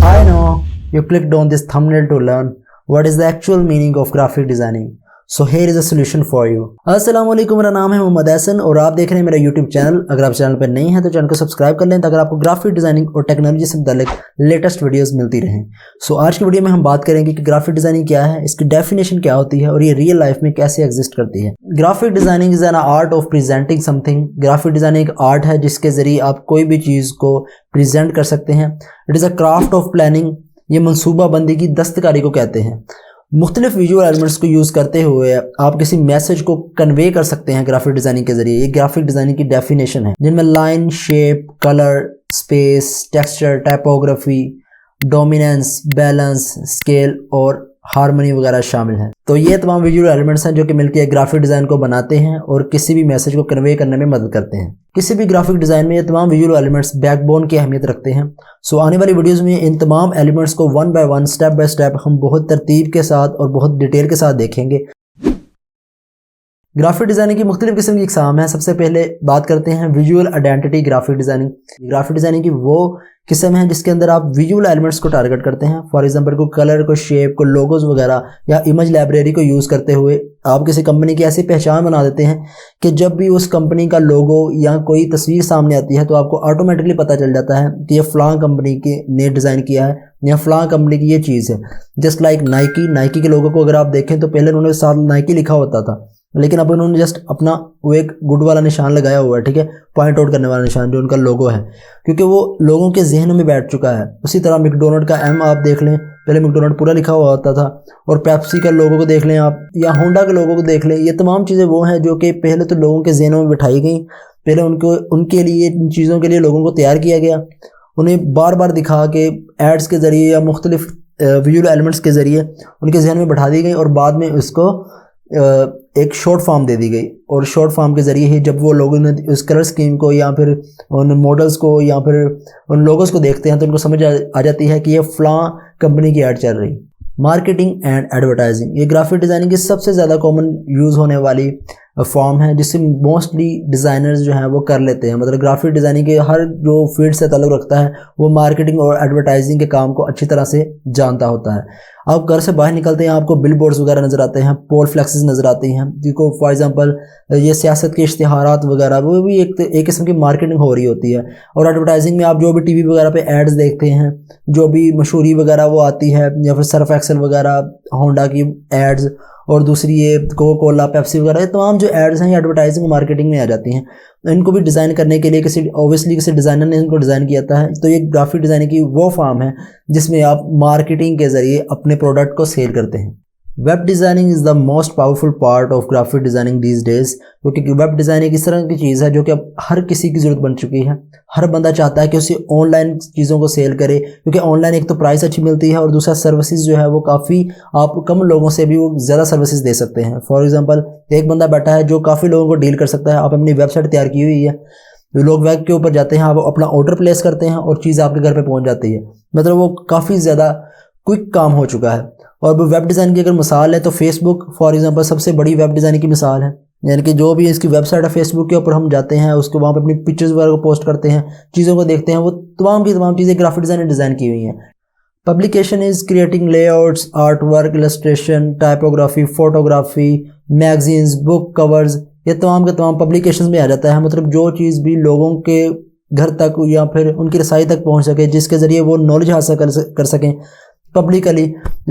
I know you clicked on this thumbnail to learn what is the actual meaning of graphic designing. So here is a solution for you. अस्सलामुअलैकुम, मेरा नाम है मोहम्मद हसन और आप देख रहे हैं मेरा यूट्यूब चैनल। अगर आप चैनल पर नए हैं तो चैनल को सब्सक्राइब कर लें ताकि आपको ग्राफिक डिजाइनिंग और टेक्नोलॉजी से मुताल्लिक लेटेस्ट वीडियोस मिलती रहें। सो आज की वीडियो में हम बात करेंगे कि ग्राफिक डिजाइनिंग क्या है, इसकी डेफिनेशन क्या होती है और ये रियल लाइफ में कैसे एग्जिस्ट करती है। Graphic designing is an art of presenting something. Graphic designing एक आर्ट है जिसके जरिए आप कोई भी चीज़ को प्रेजेंट कर सकते हैं। It is a craft of planning. ये मनसूबाबंदी की दस्तकारी को कहते हैं। मुख्तलिफ विजुअल एलिमेंट्स को यूज़ करते हुए आप किसी मैसेज को कन्वे कर सकते हैं ग्राफिक डिज़ाइनिंग के ज़रिए। ये ग्राफिक डिज़ाइनिंग की डेफिनेशन है, जिनमें line, shape, colour, space, texture, typography, dominance, balance, scale और हार्मनी वगैरह शामिल हैं। तो ये तमाम विजुअल एलिमेंट्स हैं जो कि मिलकर ग्राफिक डिज़ाइन को बनाते हैं और किसी भी मैसेज को कन्वे करने में मदद करते हैं। किसी भी ग्राफिक डिज़ाइन में ये तमाम विजुअल एलिमेंट्स बैकबोन की अहमियत रखते हैं। सो आने वाली वीडियोस में इन तमाम एलिमेंट्स को one by one, step by step हम बहुत तरतीब के साथ और बहुत डिटेल के साथ देखेंगे। ग्राफिक डिज़ाइनिंग की मुख्तलिफ किस्म की इकसाम है। सबसे पहले बात करते हैं visual identity graphic designing. Graphic designing की वो किस्म है जिसके अंदर आप विजुअल एलिमेंट्स को टारगेट करते हैं। फॉर एग्जांपल को कलर, को शेप, को लोगोज वगैरह या इमेज लाइब्रेरी को यूज़ करते हुए आप किसी कंपनी की ऐसी पहचान बना देते हैं कि जब भी उस कंपनी का लोगो या कोई तस्वीर सामने आती है तो आपको ऑटोमेटिकली पता चल जाता है कि ये फ़लाँ कंपनी के ने डिज़ाइन किया है या फ़लाँ कंपनी की ये चीज़ है। जस्ट लाइक नाइकी के लोगों को अगर आप देखें तो पहले उन्होंने साथ नाइकी लिखा होता था, लेकिन अब उन्होंने जस्ट अपना वो एक गुड वाला निशान लगाया हुआ है, ठीक है, पॉइंट आउट करने वाला निशान जो उनका लोगो है, क्योंकि वो लोगों के जहनों में बैठ चुका है। उसी तरह मैकडोनल्ड का एम आप देख लें, पहले मैकडोनल्ड पूरा लिखा हुआ होता था, और पेप्सी का लोगो को देख लें आप, या होंडा के लोगो को देख लें। ये तमाम चीज़ें वो हैं जो कि पहले तो लोगों के जहनों में बिठाई गई, पहले उनके लिए इन चीज़ों के लिए लोगों को तैयार किया गया, उन्हें बार बार दिखा के एड्स के ज़रिए या मुख्तलिफ विजुअल एलिमेंट्स के ज़रिए उनके जहन में बैठा दी गई और बाद में उसको एक शॉर्ट फॉर्म दे दी गई। और शॉर्ट फॉर्म के ज़रिए ही जब वो लोगों ने उस कलर स्कीम को या फिर उन मॉडल्स को या फिर उन लोगोस को देखते हैं तो उनको समझ आ जाती है कि ये फ़लाँ कंपनी की ऐड चल रही। मार्केटिंग एंड एडवर्टाइजिंग, ये ग्राफिक डिज़ाइनिंग की सबसे ज़्यादा कॉमन यूज़ होने वाली फॉर्म है जिससे मोस्टली डिज़ाइनर्स जो हैं वो कर लेते हैं। मतलब ग्राफिक डिज़ाइनिंग के हर जो फील्ड से ताल्लुक़ रखता है वो मार्केटिंग और एडवर्टाइजिंग के काम को अच्छी तरह से जानता होता है। आप घर से बाहर निकलते हैं, आपको बिल बोर्ड्स वगैरह नज़र आते हैं, पोल फ्लेक्सेस नज़र आती हैं, जिनको फॉर एग्जांपल ये सियासत के इश्तिहारात वगैरह, वो भी एक किस्म की मार्केटिंग हो रही होती है। और एडवर्टाइजिंग में आप जो भी टीवी वगैरह पे एड्स देखते हैं, जो भी मशहूरी वगैरह वो आती है, या फिर सर्फ एक्सेल वगैरह, होंडा की एड्स, और दूसरी ये कोका कोला, पेप्सी वगैरह, ये तमाम जो एड्स हैं ये एडवर्टाइजिंग मार्केटिंग में आ जाती हैं। इनको भी डिज़ाइन करने के लिए किसी डिज़ाइनर ने इनको डिज़ाइन किया था। तो ये ग्राफिक डिज़ाइनिंग की वो फॉर्म है जिसमें आप मार्केटिंग के ज़रिए अपने प्रोडक्ट को सेल करते हैं। Web designing is the most powerful part of graphic designing these days, क्योंकि वेब डिज़ाइनिंग इस तरह की चीज़ है जो कि अब हर किसी की ज़रूरत बन चुकी है। हर बंदा चाहता है कि उसे ऑनलाइन चीज़ों को सेल करे, क्योंकि ऑनलाइन एक तो प्राइस अच्छी मिलती है और दूसरा सर्विसेज जो है वो काफ़ी, आप कम लोगों से भी वो ज़्यादा सर्विसेज दे सकते हैं। फॉर एग्जांपल एक बंदा बैठा है जो काफ़ी लोगों को डील कर सकता है। आप अपनी वेबसाइट तैयार की हुई है, लोग वेब के ऊपर जाते हैं, आप अपना ऑर्डर प्लेस करते हैं और चीज़ आपके घर पर पहुँच जाती है। मतलब वो काफ़ी ज़्यादा क्विक काम हो चुका है। और वेब डिज़ाइन की अगर मिसाल है तो फेसबुक फॉर एग्जांपल सबसे बड़ी वेब डिज़ाइनिंग की मिसाल है। यानी कि जो भी इसकी वेबसाइट है फेसबुक के ऊपर हम जाते हैं, उसको वहाँ पे अपनी पिक्चर्स वगैरह को पोस्ट करते हैं, चीज़ों को देखते हैं, वो तमाम की तमाम चीज़ें ग्राफिक डिज़ाइन ने डिज़ाइन की हुई हैं। Publication is creating layouts, art work, illustration, typography, photography, magazines, book covers, ये तमाम के तमाम पब्लिकेशन में आ जाता है। मतलब जो चीज़ भी लोगों के घर तक या फिर उनकी रसाई तक पहुँच सके, जिसके ज़रिए वो नॉलेज हासिल कर सकें पब्लिकली।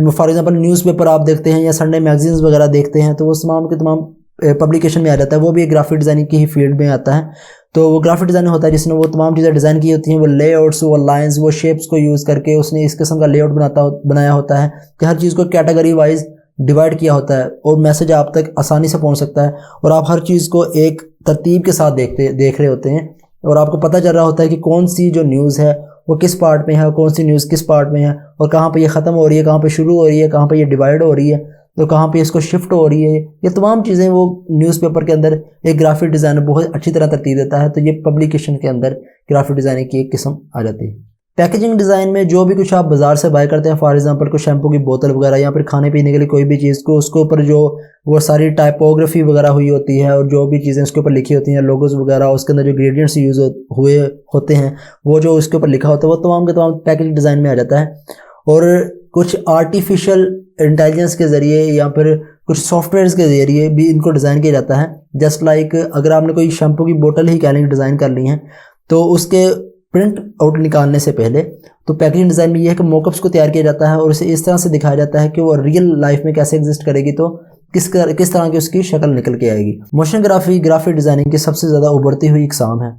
फॉर एग्जांपल न्यूज़पेपर आप देखते हैं या संडे मैगजीन्स वगैरह देखते हैं तो वो तमाम के तमाम पब्लिकेशन में आ जाता है। वो भी एक ग्राफिक डिज़ाइनिंग की ही फील्ड में आता है। तो वो ग्राफिक डिज़ाइनिंग होता है जिसने वो तमाम चीज़ें डिज़ाइन की होती हैं, वो लेआउट्स, वो लाइंस, वो शेप्स को यूज़ करके उसने इस किस्म का लेआउट बनाया होता है कि हर चीज़ को कैटेगरी वाइज डिवाइड किया होता है और मैसेज आप तक आसानी से पहुँच सकता है और आप हर चीज़ को एक तरतीब के साथ देख रहे होते हैं और आपको पता चल रहा होता है कि कौन सी जो न्यूज़ है वो किस पार्ट में है, कौन सी न्यूज़ किस पार्ट में है और कहाँ पे ये ख़त्म हो रही है, कहाँ पे शुरू हो रही है, कहाँ पे ये डिवाइड हो रही है, तो कहाँ पे इसको शिफ्ट हो रही है। ये तमाम चीज़ें वो न्यूज़पेपर के अंदर एक ग्राफिक डिज़ाइनर बहुत अच्छी तरह तरतीब देता है। तो ये पब्लिकेशन के अंदर ग्राफिक डिज़ाइनिंग की एक किस्म आ जाती है। पैकेजिंग डिज़ाइन में जो भी कुछ आप बाजार से बाय करते हैं, फॉर एग्जांपल कोई शैम्पू की बोतल वगैरह या फिर खाने पीने के लिए कोई भी चीज़ को, उसके ऊपर जो वो सारी टाइपोग्राफी वगैरह हुई होती है और जो भी चीज़ें उसके ऊपर लिखी होती हैं, लोगोज वगैरह, उसके अंदर जो इंग्रेडिएंट्स यूज़ हुए होते हैं, वो जो उसके ऊपर लिखा होता है, वो तमाम के तमाम पैकेजिंग डिज़ाइन में आ जाता है। और कुछ आर्टिफिशियल इंटेलिजेंस के ज़रिए या फिर कुछ सॉफ्टवेयर्स के ज़रिए भी इनको डिज़ाइन किया जाता है। जस्ट लाइक अगर आपने कोई शैम्पू की बोतल ही कैलिंग डिज़ाइन कर ली है, तो उसके प्रिंट आउट निकालने से पहले तो पैकेजिंग डिज़ाइन में यह है कि मॉकअप्स को तैयार किया जाता है और उसे इस तरह से दिखाया जाता है कि वो रियल लाइफ में कैसे एग्जिस्ट करेगी, तो किस तरह की उसकी शक्ल निकल के आएगी। मोशन ग्राफिक डिज़ाइनिंग की सबसे ज़्यादा उभरती हुई इकसाम है।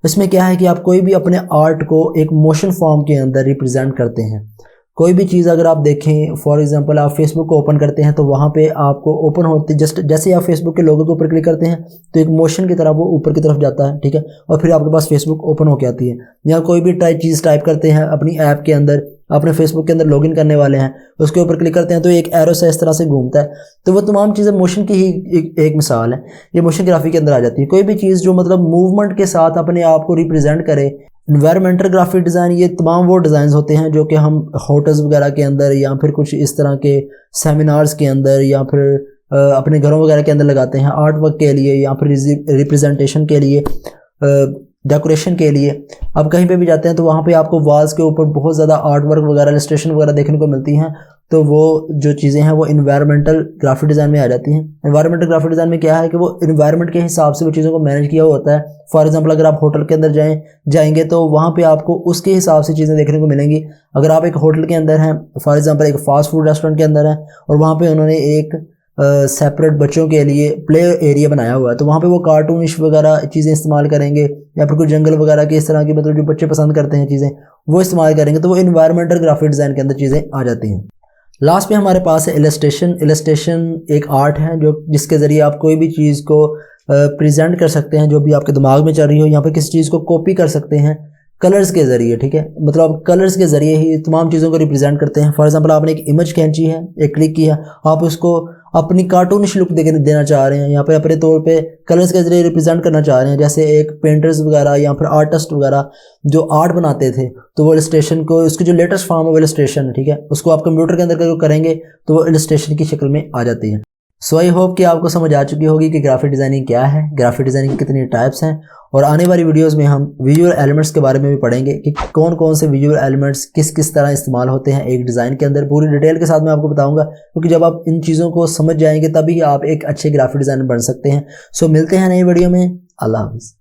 इसमें क्या है कि आप कोई भी अपने आर्ट को एक मोशन फॉर्म के अंदर रिप्रेजेंट करते हैं। कोई भी चीज़ अगर आप देखें, फॉर एग्जांपल आप फेसबुक को ओपन करते हैं तो वहाँ पे आपको ओपन होते जस्ट जैसे ही आप फेसबुक के लोगो के ऊपर क्लिक करते हैं तो एक मोशन की तरह वो ऊपर की तरफ जाता है, ठीक है, और फिर आपके पास फेसबुक ओपन होके आती है। या कोई भी चीज़ टाइप करते हैं अपनी ऐप के अंदर, अपने फेसबुक के अंदर लॉगिन करने वाले हैं, उसके ऊपर क्लिक करते हैं तो एक एरो से इस तरह से घूमता है। तो वो तमाम चीज़ें मोशन की ही एक मिसाल है, ये मोशन ग्राफिक के अंदर आ जाती है। कोई भी चीज़ जो मतलब मूवमेंट के साथ अपने आप को रिप्रेजेंट करे। इन्वायरमेंटल ग्राफिक डिज़ाइन, ये तमाम वो डिज़ाइन होते हैं जो कि हम होटल्स वगैरह के अंदर या फिर कुछ इस तरह के सेमिनार्स के अंदर या फिर अपने घरों वगैरह के अंदर लगाते हैं आर्ट वर्क के लिए या फिर रिप्रेजेंटेशन के लिए, डेकोरेशन के लिए। आप कहीं पे भी जाते हैं तो वहाँ पे आपको वॉल्स के ऊपर बहुत ज़्यादा आर्ट वर्क वगैरह, इलस्ट्रेशन वगैरह देखने को मिलती हैं। तो वो जो चीज़ें हैं वो इन्वायरमेंटल ग्राफिक डिज़ाइन में आ जाती हैं। इन्वायरमेंटल ग्राफिक डिज़ाइन में क्या है कि वो इन्वायरमेंट के हिसाब से वो चीज़ों को मैनेज किया हुआ होता है। फॉर एग्जांपल अगर आप होटल के अंदर जाएंगे तो वहाँ पे आपको उसके हिसाब से चीज़ें देखने को मिलेंगी। अगर आप एक होटल के अंदर हैं, फॉर एग्जांपल एक फास्ट फूड रेस्टोरेंट के अंदर हैं और वहाँ पे उन्होंने एक सेपरेट बच्चों के लिए प्ले एरिया बनाया हुआ है, तो वहाँ पे वो कार्टूनिश वगैरह चीज़ें इस्तेमाल करेंगे या फिर कुछ जंगल वगैरह की इस तरह की, मतलब जो बच्चे पसंद करते हैं चीज़ें, वो इस्तेमाल करेंगे। तो वो इन्वायरमेंटल ग्राफिक डिज़ाइन के अंदर चीज़ें आ जाती हैं। लास्ट में हमारे पास है इलस्ट्रेशन। इलस्ट्रेशन एक आर्ट है जो जिसके ज़रिए आप कोई भी चीज़ को प्रेजेंट कर सकते हैं जो भी आपके दिमाग में चल रही हो, यहाँ पर किसी चीज़ को कॉपी कर सकते हैं कलर्स के ज़रिए, ठीक है, मतलब कलर्स के ज़रिए ही तमाम चीज़ों को रिप्रेजेंट करते हैं। फॉर एग्जांपल आपने एक इमेज खींची है, एक क्लिक किया, आप उसको अपनी कार्टूनिश लुक देना चाह रहे हैं, यहाँ पे अपने तौर पे कलर्स के ज़रिए रिप्रेजेंट करना चाह रहे हैं। जैसे एक पेंटर्स वगैरह या फिर आर्टिस्ट वगैरह जो आर्ट बनाते थे, तो वो इलस्ट्रेशन को, उसकी जो लेटेस्ट फॉर्म है वो इलस्ट्रेशन है, ठीक है, उसको आप कंप्यूटर के अंदर करेंगे तो वो इलस्ट्रेशन की शक्ल में आ जाती है। सो आई होप कि आपको समझ आ चुकी होगी कि ग्राफिक डिज़ाइनिंग क्या है, ग्राफिक डिज़ाइनिंग की कितनी टाइप्स हैं, और आने वाली वीडियोस में हम विजुअल एलिमेंट्स के बारे में भी पढ़ेंगे कि कौन कौन से विजुअल एलिमेंट्स किस किस तरह इस्तेमाल होते हैं एक डिज़ाइन के अंदर। पूरी डिटेल के साथ मैं आपको बताऊंगा, क्योंकि जब आप इन चीज़ों को समझ जाएंगे तभी आप एक अच्छे ग्राफिक डिज़ाइनर बन सकते हैं। सो मिलते हैं नई वीडियो में। अल्लाह हाफ़िज़।